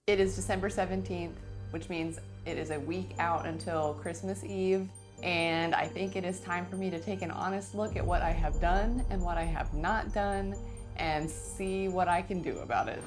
It is December 17th, which means it is a week out until Christmas Eve, and I think it is time for me to take an honest look at what I have done and what I have not done and see what I can do about it.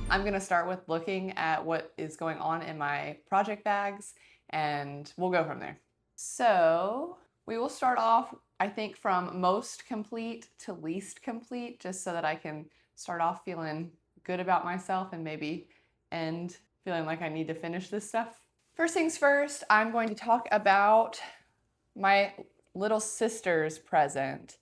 I'm gonna start with looking at what is going on in my project bags, and we'll go from there. So we will start off, I think, from most complete to least complete, just so that I can start off feeling good about myself and maybe end feeling like I need to finish this stuff. First things first, I'm going to talk about my little sister's present.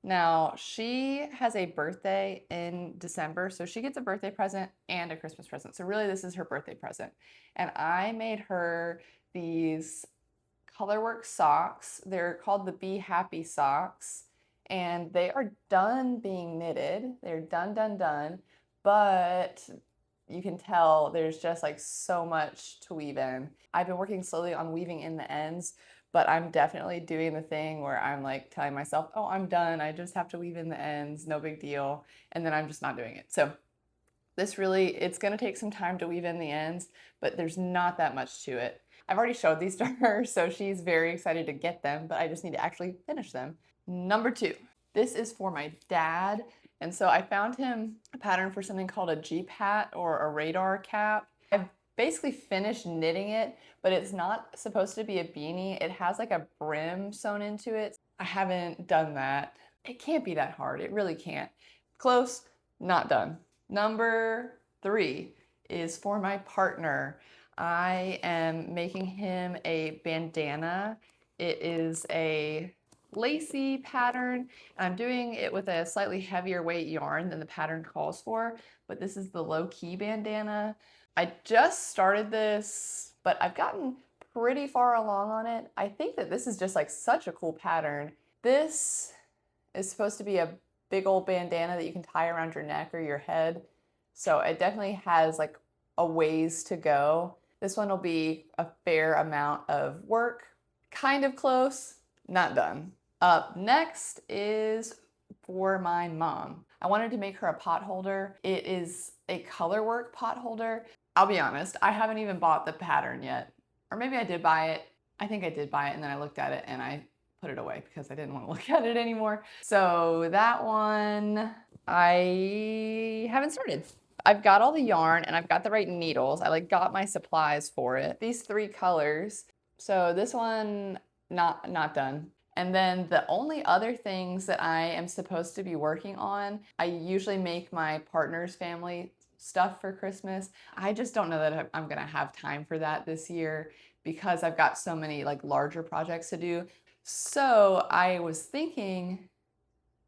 Now, she has a birthday in December, so she gets a birthday present and a Christmas present. So really this is her birthday present. And I made her these colorwork socks. They're called the Be Happy socks, and they are done being knitted. They're done, but you can tell there's just like so much to weave in. I've been working slowly on weaving in the ends, but I'm definitely doing the thing where I'm like telling myself, oh, I'm done. I just have to weave in the ends, no big deal. And then I'm just not doing it. So this really, it's gonna take some time to weave in the ends, but there's not that much to it. I've already showed these to her, so she's very excited to get them, but I just need to actually finish them. Number 2, this is for my dad. And so I found him a pattern for something called a Jeep hat or a radar cap. I've basically finished knitting it, but it's not supposed to be a beanie. It has like a brim sewn into it. I haven't done that. It can't be that hard. It really can't. Close, not done. Number 3 is for my partner. I am making him a bandana. It is a lacy pattern. I'm doing it with a slightly heavier weight yarn than the pattern calls for, but this is the low-key bandana. I just started this, but I've gotten pretty far along on it. I think that this is just like such a cool pattern. This is supposed to be a big old bandana that you can tie around your neck or your head. So it definitely has like a ways to go. This one will be a fair amount of work. Kind of close, not done. Up next is for my mom. I wanted to make her a pot holder. It is a colorwork pot holder. I'll be honest, I haven't even bought the pattern yet. Or maybe I did buy it. I think I did buy it and then I looked at it and I put it away because I didn't want to look at it anymore. So that one, I haven't started. I've got all the yarn and I've got the right needles. I like got my supplies for it. These 3 colors. So this one, not done. And then the only other things that I am supposed to be working on, I usually make my partner's family stuff for Christmas. I just don't know that I'm gonna have time for that this year because I've got so many like larger projects to do. So I was thinking,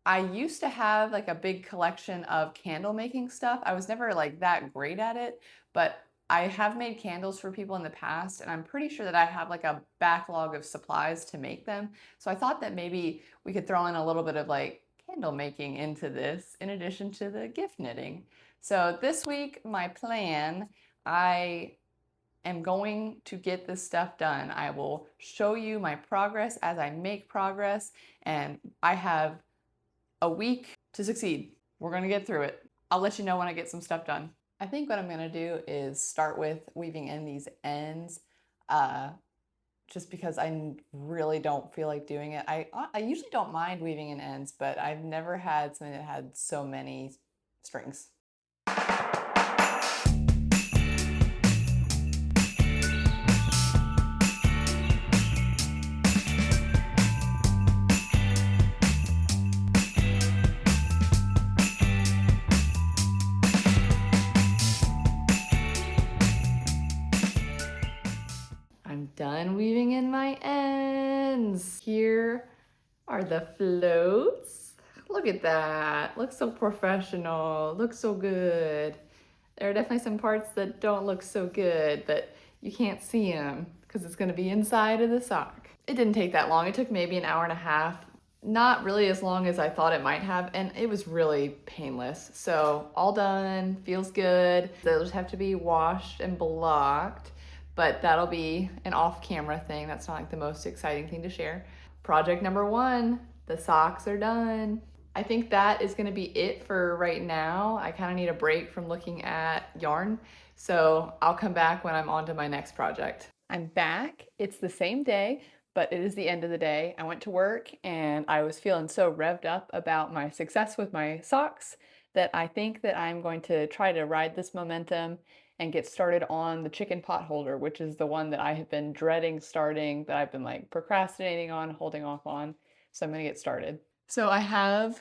I used to have like a big collection of candle making stuff. I was never like that great at it, but I have made candles for people in the past, and I'm pretty sure that I have like a backlog of supplies to make them. So I thought that maybe we could throw in a little bit of like candle making into this in addition to the gift knitting. So this week, my plan, I am going to get this stuff done. I will show you my progress as I make progress, and I have a week to succeed. We're gonna get through it. I'll let you know when I get some stuff done. I think what I'm gonna do is start with weaving in these ends, just because I really don't feel like doing it. I usually don't mind weaving in ends, but I've never had something that had so many strings. I'm done weaving in my ends. Here are the floats. Look at that. Looks so professional. Looks so good. There are definitely some parts that don't look so good, but you can't see them because it's gonna be inside of the sock. It didn't take that long. It took maybe an hour and a half. Not really as long as I thought it might have, and it was really painless. So all done, feels good. They'll just have to be washed and blocked, but that'll be an off-camera thing. That's not like the most exciting thing to share. Project number 1, the socks are done. I think that is gonna be it for right now. I kind of need a break from looking at yarn, so I'll come back when I'm on to my next project. I'm back. It's the same day, but it is the end of the day. I went to work and I was feeling so revved up about my success with my socks that I think that I'm going to try to ride this momentum and get started on the chicken pot holder, which is the one that I have been dreading starting, that I've been like procrastinating on, holding off on. So I'm gonna get started. So I have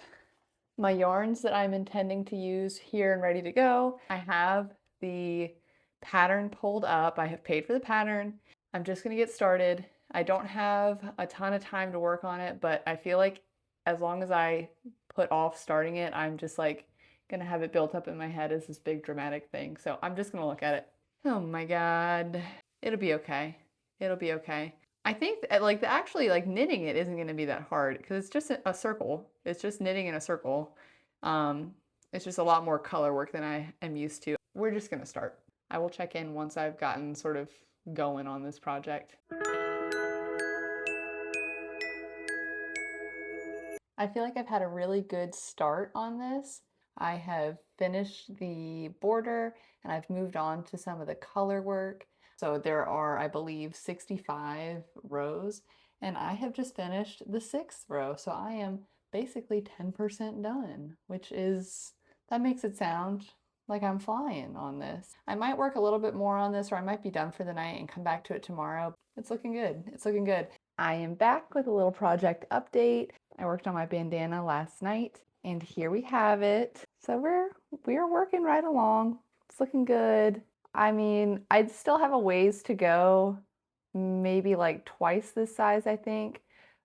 my yarns that I'm intending to use here and ready to go. I have the pattern pulled up. I have paid for the pattern. I'm just gonna get started. I don't have a ton of time to work on it, but I feel like as long as I put off starting it, I'm just like gonna have it built up in my head as this big dramatic thing. So I'm just gonna look at it. Oh my God. It'll be okay. It'll be okay. I think like actually like knitting it isn't going to be that hard because it's just a circle. It's just knitting in a circle. Um, it's just a lot more color work than I am used to. We're just going to start. I will check in once I've gotten sort of going on this project. I feel like I've had a really good start on this. I have finished the border and I've moved on to some of the color work. So there are, I believe, 65 rows, and I have just finished the 6th row. So I am basically 10% done, which is, that makes it sound like I'm flying on this. I might work a little bit more on this, or I might be done for the night and come back to it tomorrow. It's looking good. It's looking good. I am back with a little project update. I worked on my bandana last night, and here we have it. So we're working right along. It's looking good. I mean, I'd still have a ways to go, maybe like twice this size, I think.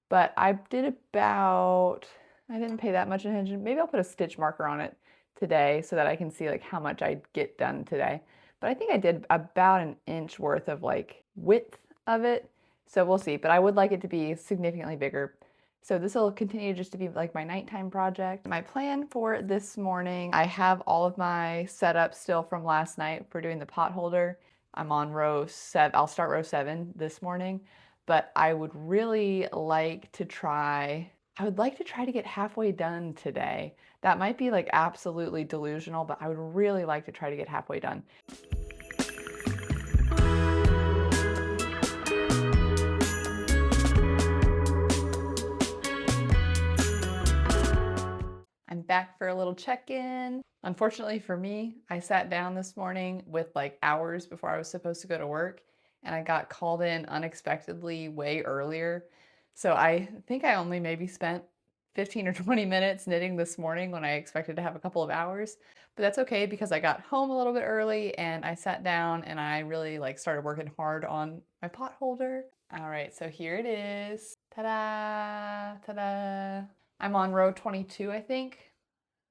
But I did about, I didn't pay that much attention. Maybe I'll put a stitch marker on it today so that I can see like how much I get done today. But I think I did about an inch worth of like width of it. So we'll see, but I would like it to be significantly bigger. So this will continue just to be like my nighttime project. My plan for this morning, I have all of my setup still from last night for doing the pot holder. I'm on row 7, I'll start row 7 this morning, but I would really like to try, to get halfway done today. That might be like absolutely delusional, but I would really like to try to get halfway done. I'm back for a little check-in. Unfortunately for me, I sat down this morning with like hours before I was supposed to go to work, and I got called in unexpectedly way earlier. So I think I only maybe spent 15 or 20 minutes knitting this morning when I expected to have a couple of hours. But that's okay because I got home a little bit early and I sat down and I really like started working hard on my pot holder. All right, so here it is. Ta-da! Ta-da! I'm on row 22, I think,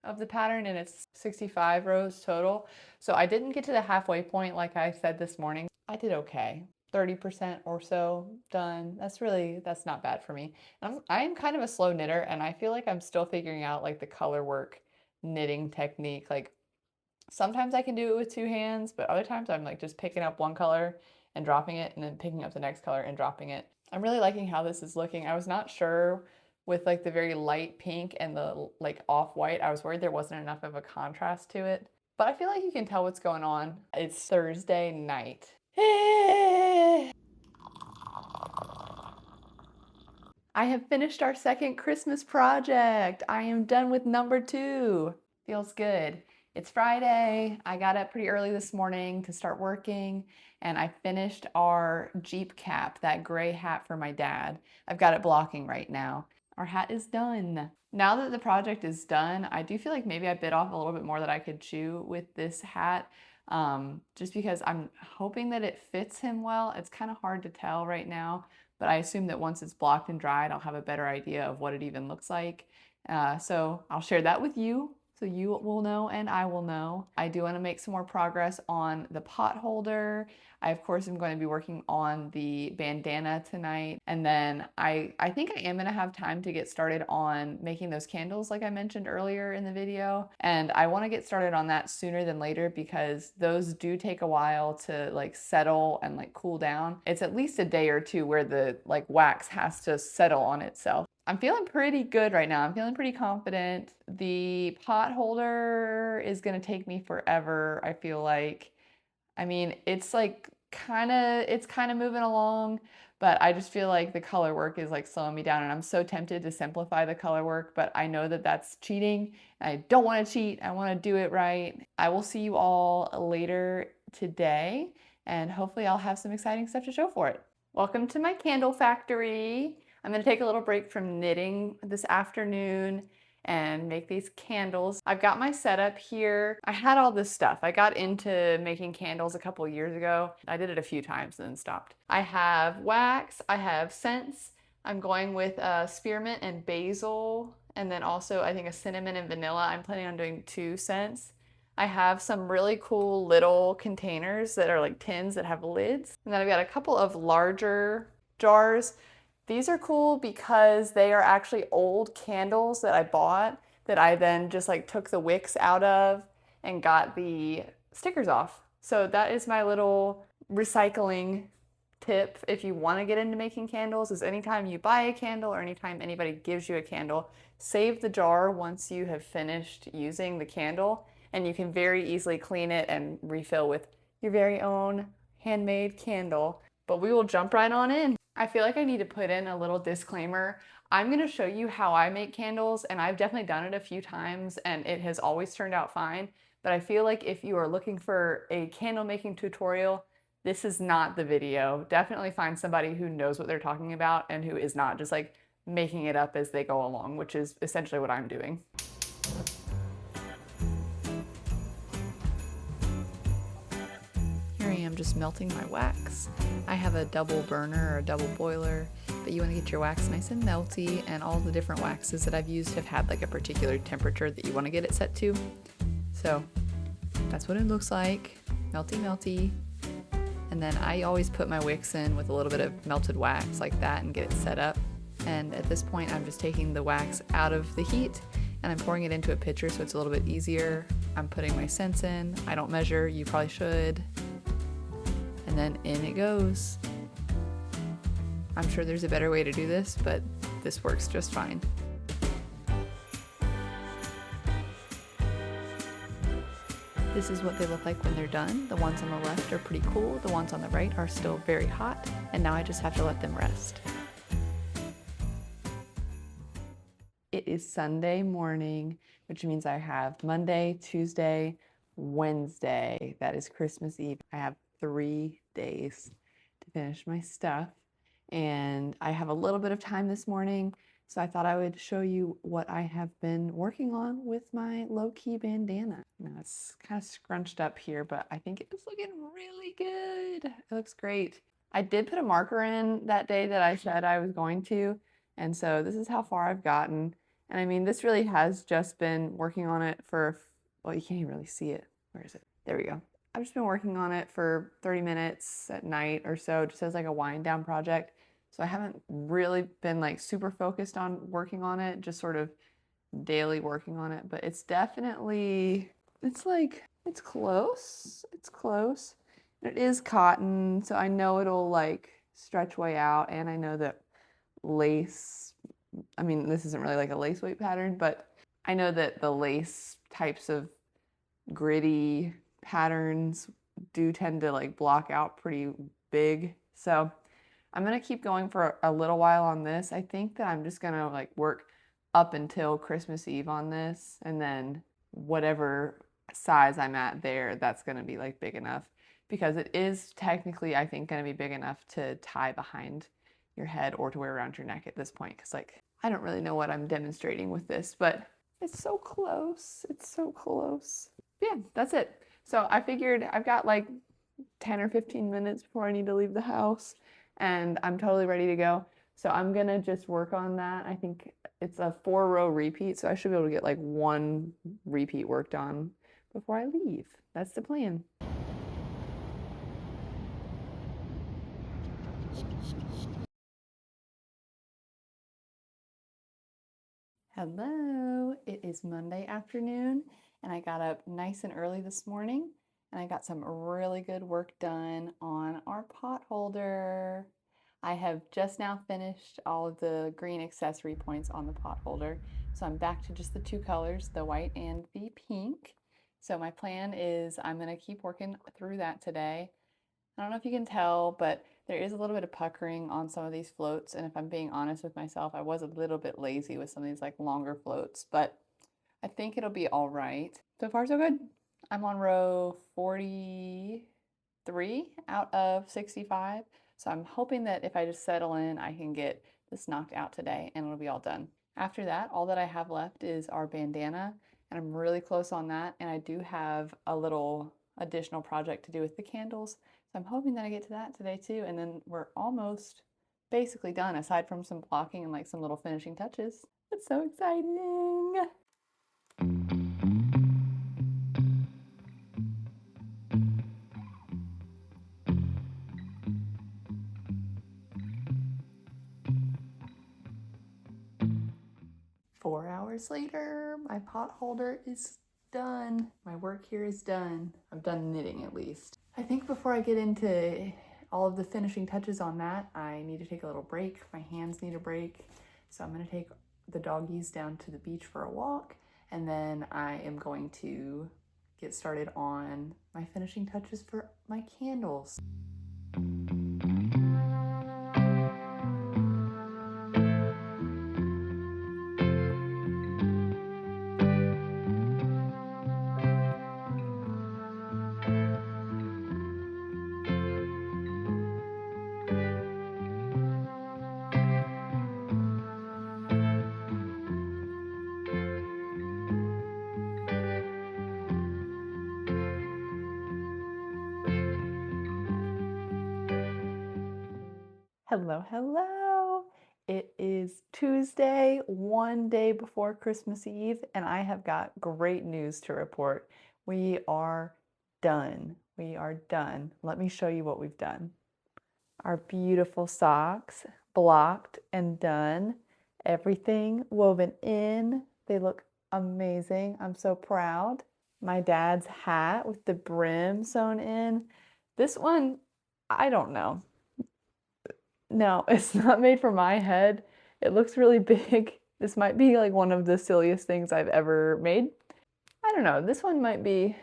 of the pattern, and it's 65 rows total. So I didn't get to the halfway point like I said this morning. I did okay. 30% or so done. That's not bad for me. I'm kind of a slow knitter, and I feel like I'm still figuring out like the color work knitting technique. Like sometimes I can do it with 2 hands, but other times I'm like just picking up one color and dropping it and then picking up the next color and dropping it. I'm really liking how this is looking. I was not sure with like the very light pink and the like off-white. I was worried there wasn't enough of a contrast to it, but I feel like you can tell what's going on. It's Thursday night. I have finished our 2nd Christmas project. I am done with number 2. Feels good. It's Friday. I got up pretty early this morning to start working, and I finished our Jeep cap, that gray hat for my dad. I've got it blocking right now. Our hat is done. Now that the project is done, I do feel like maybe I bit off a little bit more that I could chew with this hat, just because I'm hoping that it fits him well. It's kind of hard to tell right now, but I assume that once it's blocked and dried, I'll have a better idea of what it even looks like. So I'll share that with you, so you will know and I will know. I do want to make some more progress on the pot holder. I, of course, am going to be working on the bandana tonight. And then I think I am going to have time to get started on making those candles like I mentioned earlier in the video. And I want to get started on that sooner than later because those do take a while to like settle and like cool down. It's at least a day or two where the like wax has to settle on itself. I'm feeling pretty good right now. I'm feeling pretty confident. The pot holder is gonna take me forever, I feel like. I mean, it's kind of moving along, but I just feel like the color work is like slowing me down and I'm so tempted to simplify the color work, but I know that that's cheating. And I don't want to cheat. I want to do it right. I will see you all later today and hopefully I'll have some exciting stuff to show for it. Welcome to my candle factory. I'm going to take a little break from knitting this afternoon and make these candles. I've got my setup here. I had all this stuff. I got into making candles a couple years ago. I did it a few times and then stopped. I have wax, I have scents. I'm going with spearmint and basil, and then also I think a cinnamon and vanilla. I'm planning on doing 2 scents. I have some really cool little containers that are like tins that have lids. And then I've got a couple of larger jars. These are cool because they are actually old candles that I bought that I then just like took the wicks out of and got the stickers off. So that is my little recycling tip if you want to get into making candles, is anytime you buy a candle or anytime anybody gives you a candle, save the jar once you have finished using the candle and you can very easily clean it and refill with your very own handmade candle. But we will jump right on in. I feel like I need to put in a little disclaimer. I'm going to show you how I make candles, and I've definitely done it a few times and it has always turned out fine. But I feel like if you are looking for a candle making tutorial, this is not the video. Definitely find somebody who knows what they're talking about and who is not just like making it up as they go along, which is essentially what I'm doing. Here I am just melting my wax. I have a double burner or a double boiler, but you want to get your wax nice and melty, and all the different waxes that I've used have had like a particular temperature that you want to get it set to. So that's what it looks like, melty melty. And then I always put my wicks in with a little bit of melted wax like that and get it set up. And at this point I'm just taking the wax out of the heat and I'm pouring it into a pitcher so it's a little bit easier. I'm putting my scents in. I don't measure, you probably should. And then in it goes. I'm sure there's a better way to do this, but this works just fine. This is what they look like when they're done. The ones on the left are pretty cool. The ones on the right are still very hot. And now I just have to let them rest. It is Sunday morning, which means I have Monday, Tuesday, Wednesday. That is Christmas Eve. I have 3 days to finish my stuff. And I have a little bit of time this morning, so I thought I would show you what I have been working on with my low-key bandana. Now it's kind of scrunched up here, but I think it's looking really good. It looks great. I did put a marker in that day that I said I was going to, and so this is how far I've gotten. And I mean, this really has just been working on it for, well, you can't even really see it. Where is it? There we go. I've just been working on it for 30 minutes at night or so, just as like a wind down project. So I haven't really been like super focused on working on it, just sort of daily working on it, but it's definitely, it's close. It's close. It is cotton, so I know it'll like stretch way out, and I know that lace, I mean, this isn't really like a lace weight pattern, but I know that the lace types of gritty patterns do tend to like block out pretty big. So I'm gonna keep going for a little while on this. I think that I'm just gonna like work up until Christmas Eve on this, and then whatever size I'm at there, that's gonna be like big enough, because it is technically, I think, gonna be big enough to tie behind your head or to wear around your neck at this point, because like I don't really know what I'm demonstrating with this, but it's so close. It's so close. Yeah, that's it. So I figured I've got like 10 or 15 minutes before I need to leave the house, and I'm totally ready to go. So I'm gonna just work on that. I think it's a 4-row repeat, so I should be able to get like 1 repeat worked on before I leave. That's the plan. Hello, it is Monday afternoon, and I got up nice and early this morning, and I got some really good work done on our pot holder. I have just now finished all of the green accessory points on the pot holder. So I'm back to just the two colors, the white and the pink. So my plan is I'm gonna keep working through that today. I don't know if you can tell, but there is a little bit of puckering on some of these floats. And if I'm being honest with myself, I was a little bit lazy with some of these like longer floats, but I think it'll be all right. So far, so good. I'm on row 43 out of 65. So I'm hoping that if I just settle in, I can get this knocked out today and it'll be all done. After that, all that I have left is our bandana, and I'm really close on that. And I do have a little additional project to do with the candles. So I'm hoping that I get to that today too. And then we're almost basically done, aside from some blocking and like some little finishing touches. It's so exciting. 4 hours later, my pot holder is done. My work here is done. I'm done knitting at least. I think before I get into all of the finishing touches on that, I need to take a little break. My hands need a break. So I'm gonna take the doggies down to the beach for a walk, and then I am going to get started on my finishing touches for my candles. Hello, hello. It is Tuesday, one day before Christmas Eve, and I have got great news to report. We are done. We are done. Let me show you what we've done. Our beautiful socks, blocked and done. Everything woven in. They look amazing. I'm so proud. My dad's hat with the brim sewn in. This one, I don't know. No, it's not made for my head. It looks really big. This might be like one of the silliest things I've ever made. I don't know. This one might be,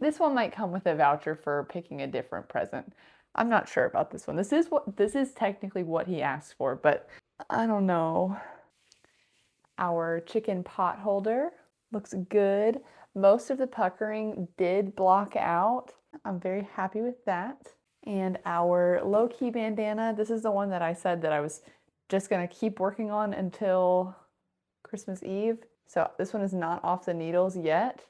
this one might come with a voucher for picking a different present. I'm not sure about this one. This is technically what he asked for, but I don't know. Our chicken pot holder looks good. Most of the puckering did block out. I'm very happy with that. And our low-key bandana, this is the one that I said that I was just gonna keep working on until Christmas Eve. So this one is not off the needles yet,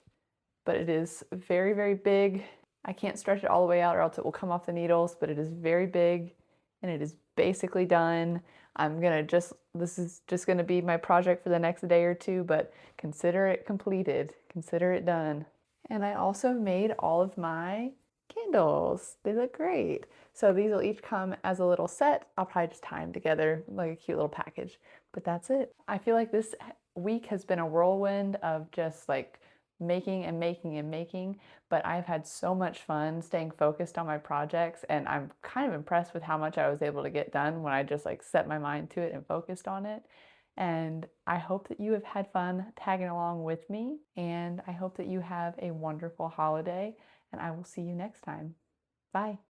but it is very, very big. I can't stretch it all the way out or else it will come off the needles, but it is very big and it is basically done. This is just gonna be my project for the next day or two, but consider it completed, consider it done. And I also made all of my candles. They look great. So these will each come as a little set. I'll probably just tie them together like a cute little package, but that's it. I feel like this week has been a whirlwind of just like making and making and making, but I've had so much fun staying focused on my projects, and I'm kind of impressed with how much I was able to get done when I just like set my mind to it and focused on it. And I hope that you have had fun tagging along with me, and I hope that you have a wonderful holiday, and I will see you next time. Bye.